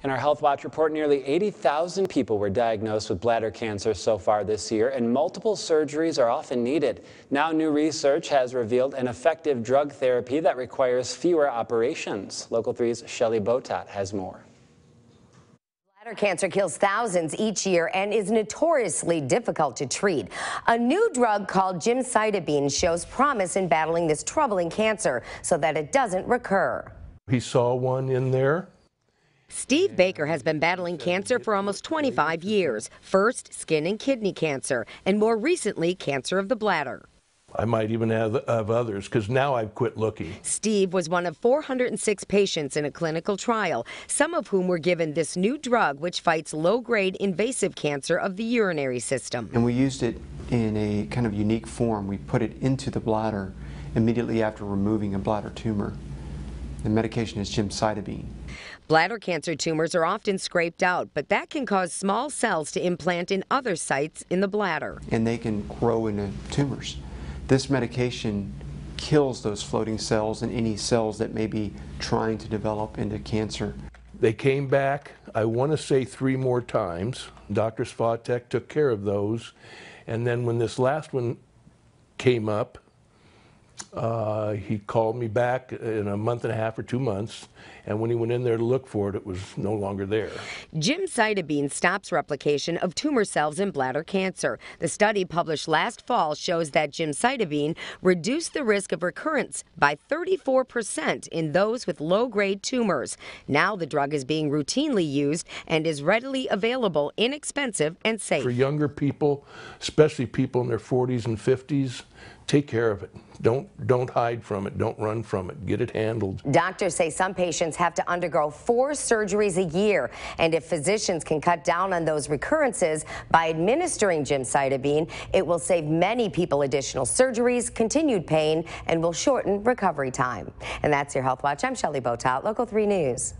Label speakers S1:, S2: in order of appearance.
S1: In our Health Watch report, nearly 80,000 people were diagnosed with bladder cancer so far this year, and multiple surgeries are often needed. Now, new research has revealed an effective drug therapy that requires fewer operations. Local 3's Shelley Botat has more.
S2: Bladder cancer kills thousands each year and is notoriously difficult to treat. A new drug called gemcitabine shows promise in battling this troubling cancer so that it doesn't recur.
S3: He saw one in there.
S4: Steve Baker has been battling cancer for almost 25 years. First, skin and kidney cancer, and more recently, cancer of the bladder.
S3: I might even have others, because now I've quit looking.
S4: Steve was one of 406 patients in a clinical trial, some of whom were given this new drug which fights low-grade invasive cancer of the urinary system.
S5: And we used it in a kind of unique form. We put it into the bladder immediately after removing a bladder tumor. The medication is gemcitabine.
S4: Bladder cancer tumors are often scraped out, but that can cause small cells to implant in other sites in the bladder.
S5: And they can grow into tumors. This medication kills those floating cells and any cells that may be trying to develop into cancer.
S3: They came back, I want to say 3 more times. Dr. Svatek took care of those. And then when this last one came up, he called me back in a month and a half or 2 months, and when he went in there to look for it, it was no longer there.
S4: Gemcitabine stops replication of tumor cells in bladder cancer. The study published last fall shows that gemcitabine reduced the risk of recurrence by 34% in those with low-grade tumors. Now the drug is being routinely used and is readily available, inexpensive, and safe.
S3: For younger people, especially people in their 40s and 50s, take care of it. Don't hide from it. Don't run from it. Get it handled.
S2: Doctors say some patients have to undergo 4 surgeries a year, and if physicians can cut down on those recurrences by administering gemcitabine, it will save many people additional surgeries, continued pain, and will shorten recovery time. And that's your Health Watch. I'm Shelley Botat, Local 3 News.